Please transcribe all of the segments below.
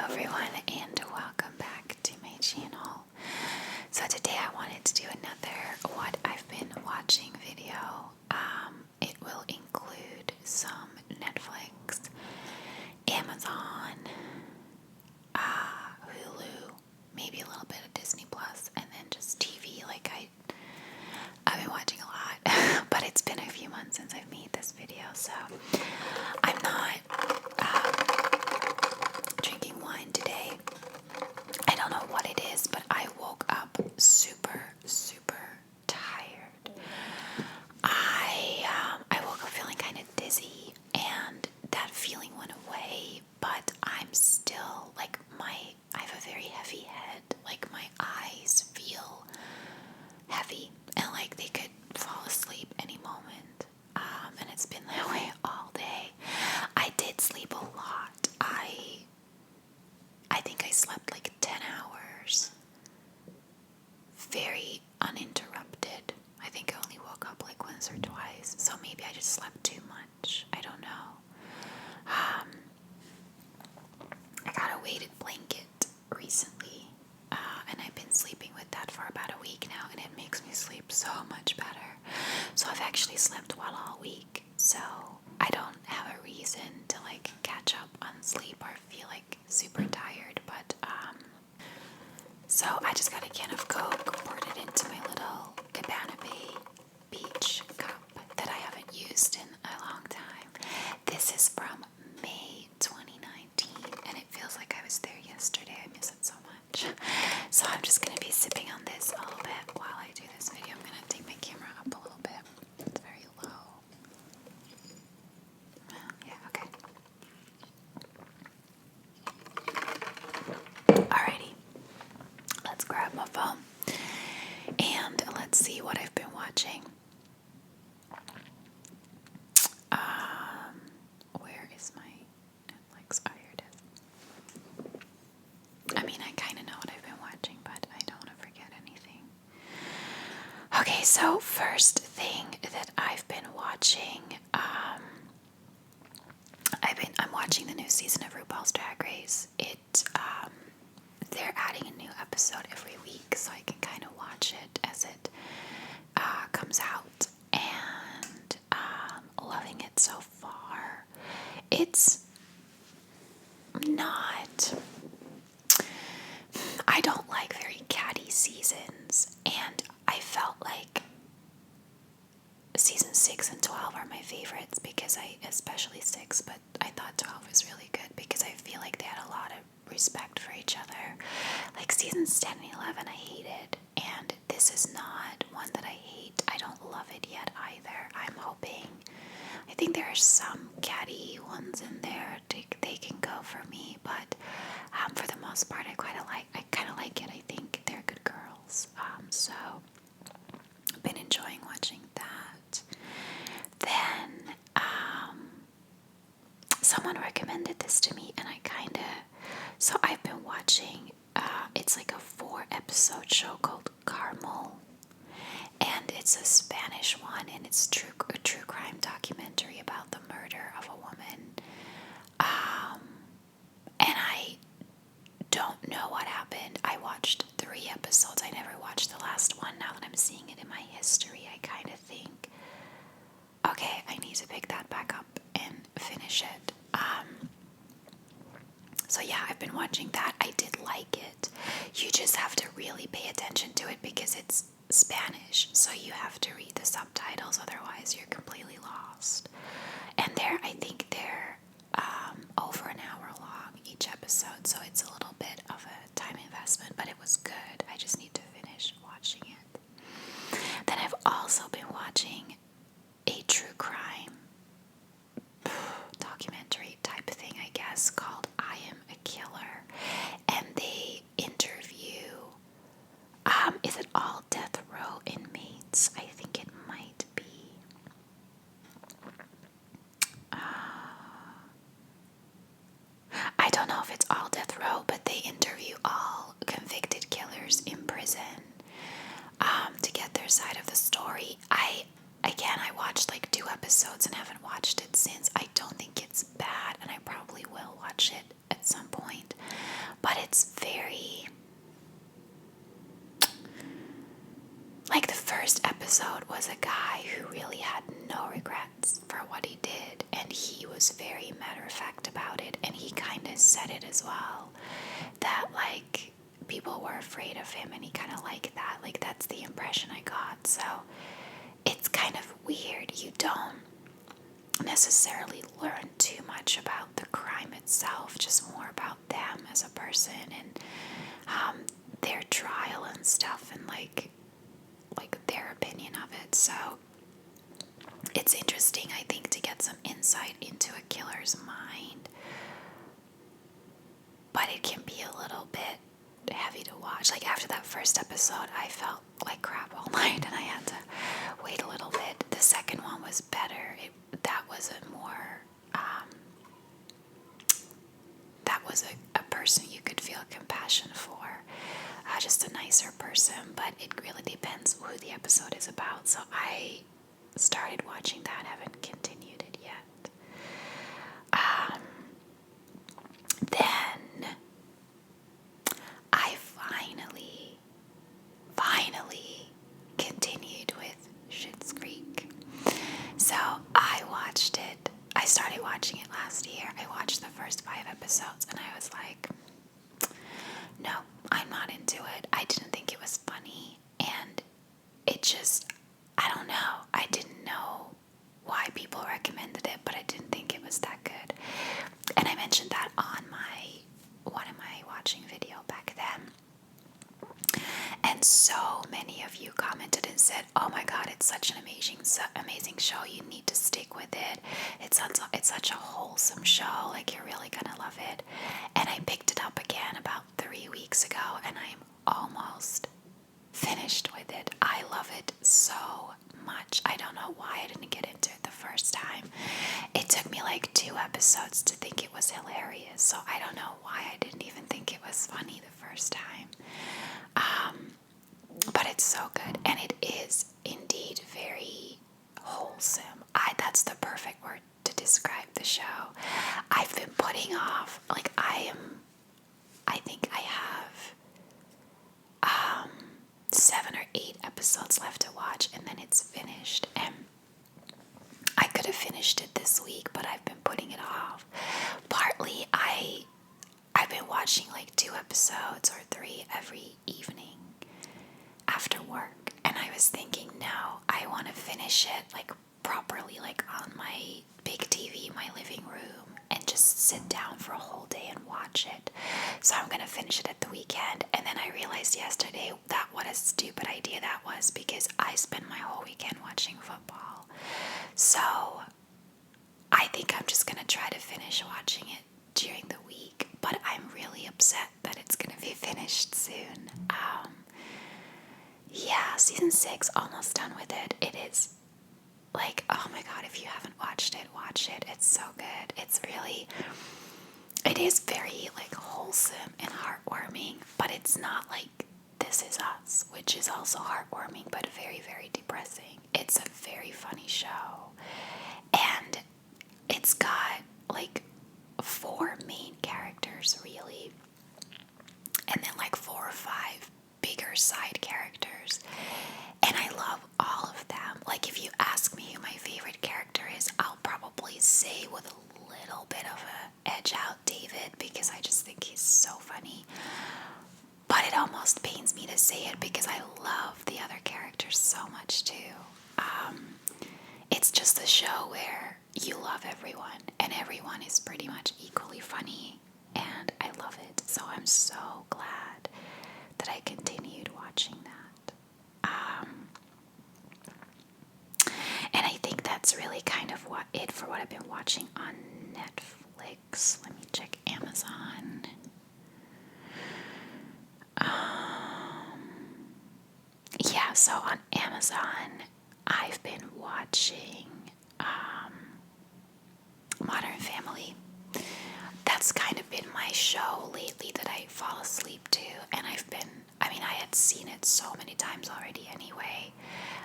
everyone, and welcome back to my channel. So today I wanted to do another what I've been watching video. It will include some Netflix, Amazon, Hulu, maybe a little bit of Disney Plus, and then just TV. I've been watching a lot, but it's been a few months since I've made this video, so I'm not drinking wine today. I don't know what it is, but I woke up super tired. I woke up feeling kind of dizzy, and that feeling went away, but I'm still I have a very heavy head. Like my eyes feel heavy and like they could fall asleep any moment. And it's been that way all day. I did sleep a lot. I think I slept like 10 hours. Very uninterrupted. I think I only woke up like once or twice. So maybe I just slept too much. I don't know. I got a weighted blanket recently. And I've been sleeping with that for about a week now. And it makes me sleep so much better. So I've actually slept well all week. So I don't have a reason to catch up on sleep or feel super tired, but so I just got a can of Coke, poured it into my little Cabana Bay Beach cup that I haven't used in a long time. This is from May 2019, and it feels like I was there yesterday. I miss it so much. So I'm just going to be sipping on this a little bit while I do this video. I'm going to take my camera up a little bit. It's very low. Yeah, okay. Alrighty, let's grab my phone and let's see what I've been watching. Where is my Netflix? Oh, here it is. I mean, I kind of know what I've been watching, but I don't want to forget anything. Okay, so first thing that I've been watching, I'm watching the new season of RuPaul's Drag Race. They're adding a new episode every week, so I can kind of watch it as it comes out, and loving it so far. It's not, I don't like very catty seasons, and I felt like season 6 and 12 are my favorites because especially 6, but I thought 12 was really good because I feel like they had a lot of respect for each other. Like seasons 10 and 11 I hated, and this is not one that I hate. I don't love it yet either. I think there are some catty ones in there. They can go for me, but for the most part I kind of like it. I think they're good girls. So I've been enjoying watching that. Then someone recommended this to me, and so I've been watching, it's like a 4-episode show called Carmel, and it's a Spanish one, and it's a true crime documentary about the murder of a woman, and I don't know what happened. I watched 3 episodes. I never watched the last one. Now that I'm seeing it in my history, I kind of think, okay, I need to pick that back up and finish it. So yeah, I've been watching that. I did like it. You just have to really pay attention to it because it's Spanish, so you have to read the subtitles, otherwise you're completely lost. And I think they're over an hour long each episode, so it's a little bit of a time investment, but it was good. I just need to finish watching it. Then I've also been watching a true crime documentary type thing, I guess, called I Am a Killer, and they interview is it all death row inmates? I think it might be. I don't know if it's all death row, but they interview all convicted killers in prison to get their side of the story. I watched like 2 episodes and haven't watched it since. I don't think it's bad, and I probably will watch it at some point. it's very, like, the first episode was a guy who really had no regrets for what he did, and he was very matter of fact about it, and he kind of said it as well, that, like, people were afraid of him, and he kind of liked that. Like, that's the impression I got. So it's kind of weird. You don't necessarily learn too much about the crime itself, just more about them as a person and their trial and stuff, and like their opinion of it. So it's interesting, I think, to get some insight into a killer's mind, but it can be a little bit heavy to watch. Like, after that first episode, I felt like crap all night, and I had to wait a little bit. The second one was better. That was a more, that was a person you could feel compassion for, just a nicer person, but it really depends who the episode is about. So I started watching that, haven't continued it yet. Then I finally continued with Schitt's Creek. So I watched it. I started watching it last year. I watched the first 5 episodes and I was like, no, I'm not into it. I didn't think it was funny, and it just, I don't know. I didn't know why people recommended it, but I didn't think it was that good. And I mentioned that on one of my watching video back then. And so many of you commented and said, oh my god, it's such an amazing show. You need to stick with it. It's such a wholesome show. Like, you're really gonna love it. And I picked it up again about 3 weeks ago, and I'm almost finished with it. I love it so much. I don't know why I didn't get into it the first time. It took me like 2 episodes to think it was hilarious, so I don't know why I didn't even think it was funny the first time. But it's so good, and it is indeed very wholesome. That's the perfect word to describe the show. I've been putting off, like, I think I have 7 or 8 episodes left to watch, and then it's finished. And I could have finished it this week, but I've been putting it off. Partly, I've been watching like 2 episodes or 3 every evening after work, and I was thinking, no, I want to finish it like properly, like on my big TV in my living room, and just sit down for a whole day and watch it. So I'm gonna finish it at the weekend. And then I realized yesterday that what a stupid idea that was, because I spend my whole weekend watching football. So I think I'm just gonna try to finish watching it during the week, but I'm really upset that it's gonna be finished soon. Yeah, season 6, almost done with it. It is like, oh my god, if you haven't watched it, watch it. It's so good. It is very like wholesome and heartwarming, but it's not like This Is Us, which is also heartwarming but very, very depressing. It's a very funny show, and it's got like 4 main characters really, and then like 4 or 5 bigger side characters, and I love all of them. Like, if you ask me who my favorite character is, I'll probably say, with a little bit of a edge out, David, because I just think he's so funny. But it almost pains me to say it because I love the other characters so much too. It's just a show where you love everyone, and everyone is pretty much equally funny, and I love it. So I'm so glad that I continued watching that. And I think that's really kind of what I've been watching on Netflix. Let me check Amazon. Yeah, so on Amazon, I've been watching Modern Family. That's kind of been my show lately that I fall asleep to, and I had seen it so many times already anyway.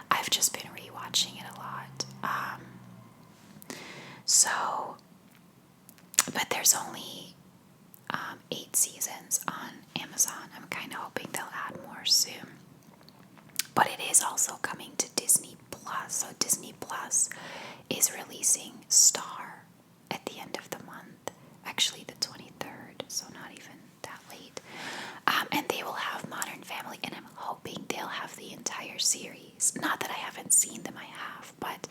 I've just been rewatching it a lot. But there's only 8 seasons on Amazon. I'm kind of hoping they'll add more soon. But it is also coming to Disney Plus. So Disney Plus is releasing Star at the end of the month. Actually, the 23rd, so not even that late. And they will have Modern Family, and I'm hoping they'll have the entire series. Not that I haven't seen them, I have, but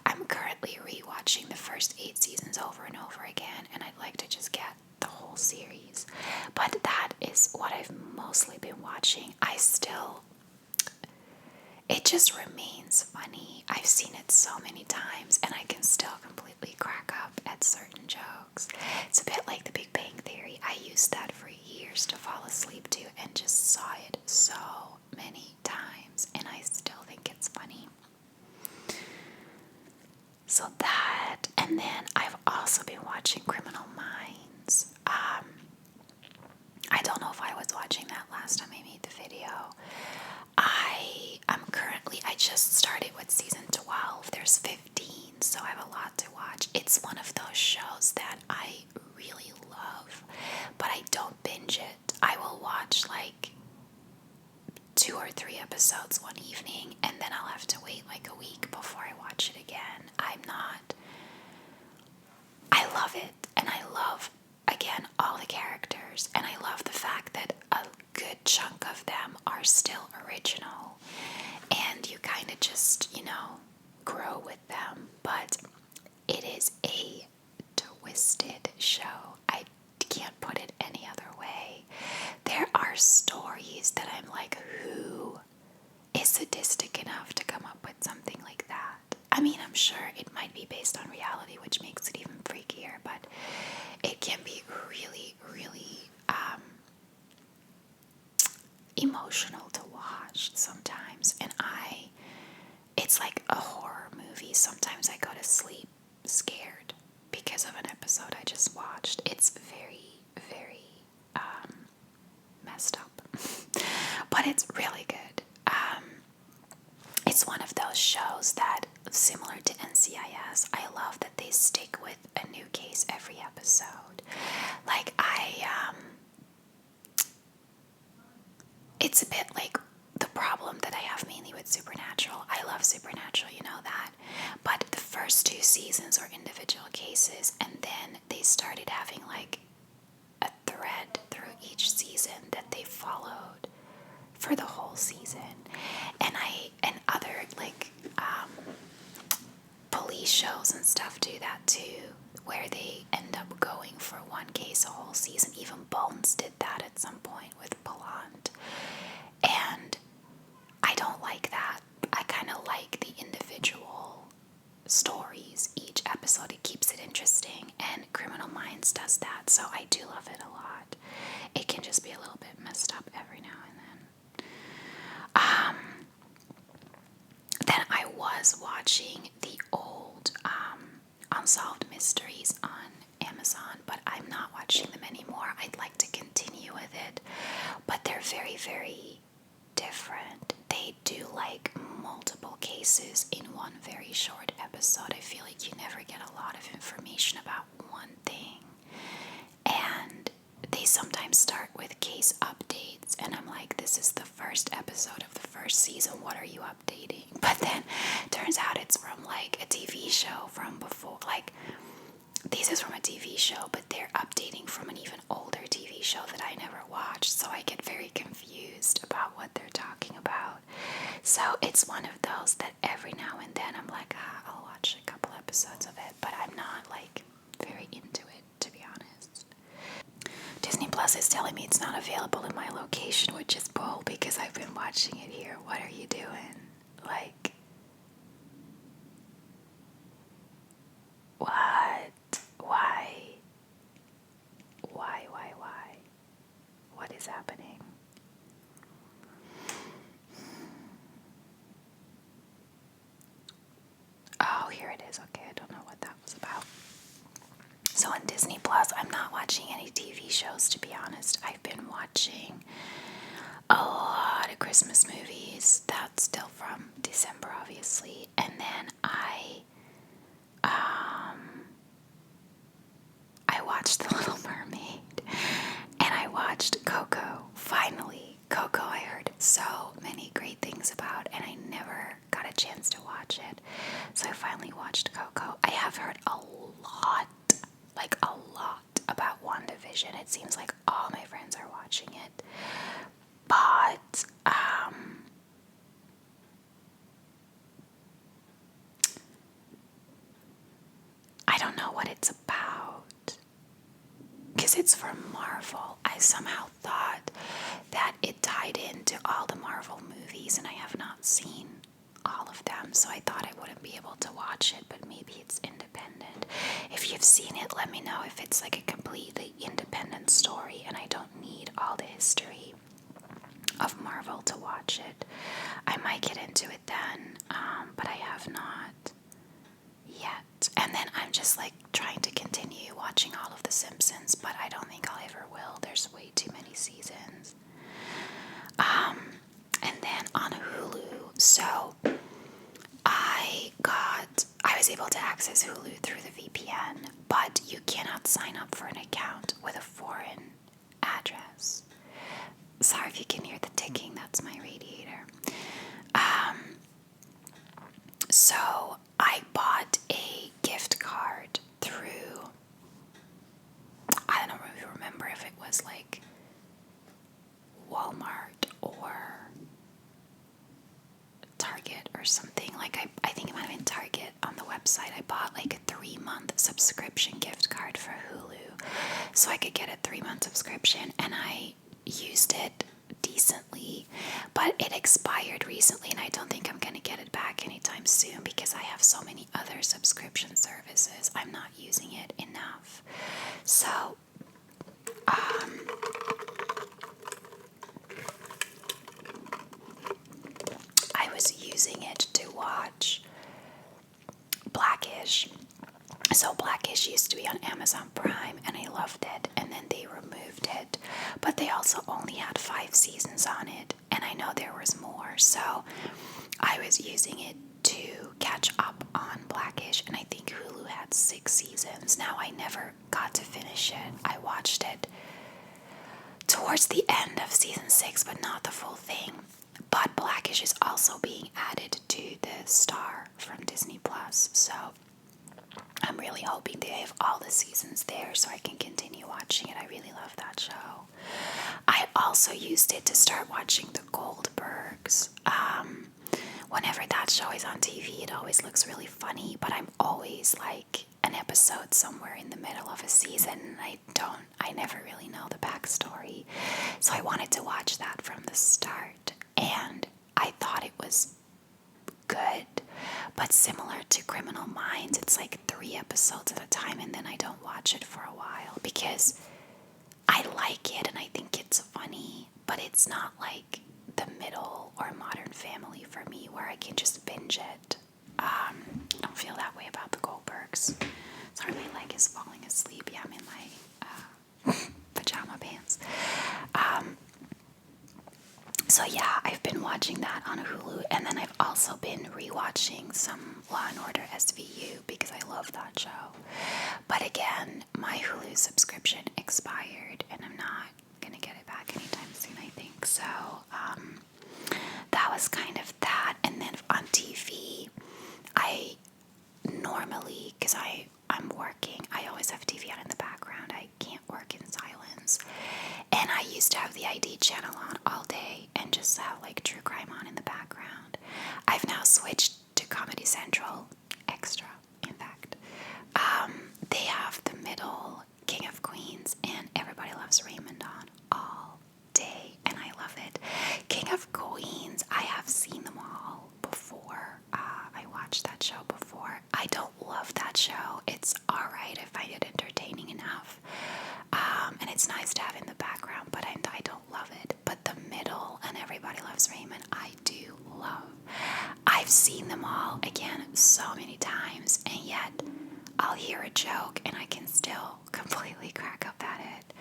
I'm currently rewatching the first 8 seasons over and over again, and I'd like to just get the whole series. But that is what I've mostly been watching. It just remains funny. I've seen it so many times, and I can still completely crack up at certain jokes. It's a bit like The Big Bang Theory. I used that for years to fall asleep to and just saw it so many times, and I still think it's funny. So that, and then I've also been watching Criminal Minds. I don't know if I was watching that last time I made the video. I just started with season 12. There's 15, so I have a lot to watch. It's one of those shows that I really love, but I don't binge it. I will watch like 2 or 3 episodes one evening, and then I'll have to wait like a week before I watch it again. I love it, and I love, again, all the characters, and I love the fact that a good chunk of them are still original, and you kind of just, grow with them. But it is a twisted show. I can't put it any other way. There are stories that I'm like, who is sadistic enough to come up with something like that? I mean, I'm sure it might be based on reality, which makes it even freakier, but it can be really, really emotional to watch sometimes. And it's like a horror movie. Sometimes I go to sleep scared because of an episode I just watched. It's very, very messed up, but it's really good. It's one of those shows that, similar to NCIS, I love that they stick with a new case every episode. Like, it's a bit like the problem that I have mainly with Supernatural. I love Supernatural, you know that. But the first 2 seasons are individual cases, and then they started having like a thread through each season that they followed for the whole season. And other like police shows and stuff do that too, where they end up going for one case a whole season. Even Bones did that at some point with Palant. And I don't like that. I kind of like the individual stories each episode. It keeps it interesting, and Criminal Minds does that, so I do love it a lot. It can just be a little bit messed up every now and then. Then I was watching the old Unsolved Mysteries on Amazon, but I'm not watching them anymore. I'd like to continue with it, but they're very, very different. They do like multiple cases in one very short episode. I feel like you never get a lot of information about one thing, and they sometimes start with case updates, and I'm like, this is the first episode of the first season, what are you updating? But then turns out it's from like a TV show from before. Like, this is from a TV show, but they're updating from an even older TV show that I never watched, so I get very confused about what they're talking about. So it's one of those that every now and then I'm like, I'll watch a couple episodes of it, but I'm not like very into it, to be honest. Disney Plus is telling me it's not available in my location, which is bull because I've been watching it here. What are you doing? Like, what? Why? What is happening? Oh, here it is. Okay, I don't know what that was about. So on Disney Plus, I'm not watching any TV shows, to be honest. I've been watching a lot of Christmas movies. That's still from December, obviously. And then I watched The Little Mermaid, and I watched Coco television. It seems like all my friends are watching it. But I don't know what it's about. Because it's from Marvel. I somehow thought that it tied into all the Marvel movies, and I have not seen all of them, so I thought I wouldn't be able to watch it, but maybe it's independent. If you've seen it, let me know if it's like a completely independent story and I don't need all the history of Marvel to watch it. I might get into it then, but I have not yet. And then I'm just like trying to continue watching all of The Simpsons, but I don't think I'll ever will. There's way too many seasons. And then on Hulu, so I was able to access Hulu through the VPN, but you cannot sign up for an account with a foreign address. Sorry if you can hear the ticking, that's my radiator. So I bought a gift card through, I don't remember if it was like Walmart or Target or something. Like I think it might have been Target on the website. I bought like a 3-month subscription gift card for Hulu so I could get a 3-month subscription, and I used it decently, but it expired recently and I don't think I'm going to get it back anytime soon because I have so many other subscription services. I'm not using it enough. So I was using it to watch Blackish. So Blackish used to be on Amazon Prime and I loved it, and then they removed it, but they also only had 5 seasons on it, and I know there was more, so I was using it to catch up on Blackish, and I think Hulu had 6 seasons. Now I never got to finish it. I watched it towards the end of season 6, but not the full thing. But Blackish is also being added to the Star from Disney Plus, so I'm really hoping they have all the seasons there so I can continue watching it. I really love that show. I also used it to start watching The Goldbergs. Whenever that show is on TV, it always looks really funny, but I'm always like an episode somewhere in the middle of a season, and I never really know the backstory. So I wanted to watch that from the start, and I thought it was good, but similar to Criminal Minds, it's like 3 episodes at a time, and then I don't watch it for a while because I like it and I think it's funny, but it's not like The Middle or Modern Family for me where I can just binge it. I don't feel that way about The Goldbergs. Sorry, my leg is falling asleep. Yeah, I'm in my pajama pants. So yeah, I've been watching that on Hulu, and then I've also been rewatching some Law & Order SVU because I love that show. But again, my Hulu subscription expired, and I'm not going to get it back anytime soon, I think. So that was kind of that. And then on TV, I normally, because I'm working, I always have TV on in the background. I can't work in silence. And I used to have the ID channel on all day and just have like true crime on in the background. I've now switched to Comedy Central Extra, in fact. They have The Middle, King of Queens, and Everybody Loves Raymond on all day, and I love it. King of Queens, I have seen them all before. I watched that show before. I don't love that show. It's alright. I find it entertaining enough. And it's nice to have in the background, but I don't love it. But The Middle and Everybody Loves Raymond, I do love. I've seen them all, again, so many times, and yet I'll hear a joke and I can still completely crack up at it.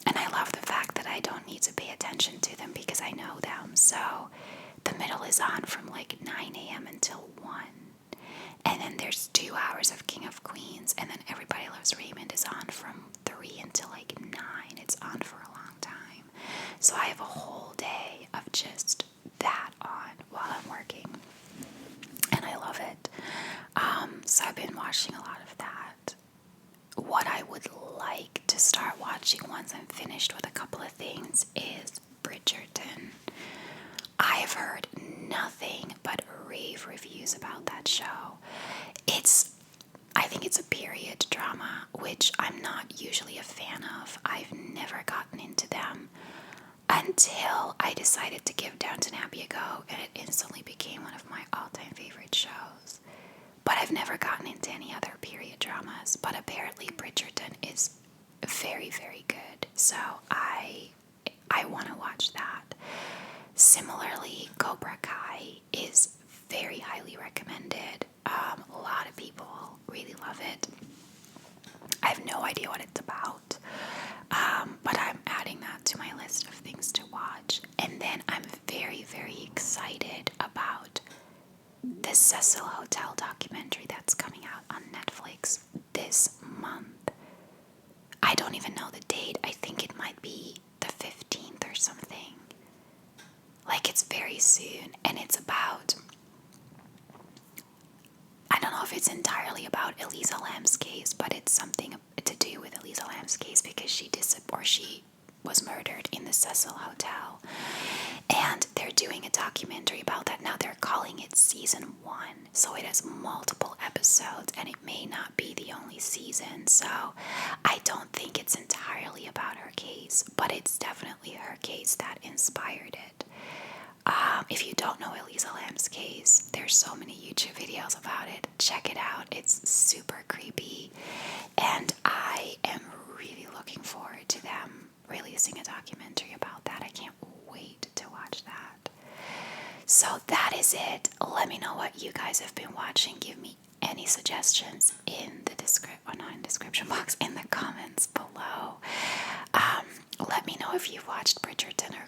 And I love the fact that I don't need to pay attention to them because I know them. So The Middle is on from like 9 a.m. until 1. And then there's 2 hours of King of Queens, and then Everybody Loves Raymond is on from 3 until like 9. It's on for a long time. So I have a whole day of just that on while I'm working. And I love it. So I've been watching a lot of that. What I would like to start watching once I'm finished with a couple of things is Bridgerton. I have heard nothing but rave reviews about that show. I think it's a period drama, which I'm not usually a fan of. I've never gotten into them until I decided to give Downton Abbey a go, and it instantly became one of my all-time favorite shows. But I've never gotten into any other period dramas, but apparently Bridgerton is very, very good. So I want to watch that. Similarly, Cobra Kai is very highly recommended. A lot of people really love it. I have no idea what it's about, but I'm adding that to my list of things to watch. And then I'm very, very excited about the Cecil Hotel documentary that's coming out on Netflix this month. I don't even know the date. I think it might be the 15th or something. Like, it's very soon, and it's about, I don't know if it's entirely about Elisa Lam's case, but it's something to do with Elisa Lam's case because she was murdered in the Cecil Hotel. And they're doing a documentary about that. Now they're calling it season 1, so it has multiple episodes, and it may not be the only season. So I don't think it's entirely about her case, but it's definitely her case that inspired it. If you don't know Elisa Lam's case, there's so many YouTube videos about it. Check it out. It's super creepy, and I am really looking forward to them releasing a documentary about that. I can't wait to watch that. So that is it. Let me know what you guys have been watching. Give me any suggestions in the description box, in the comments below. Let me know if you've watched Bridgerton or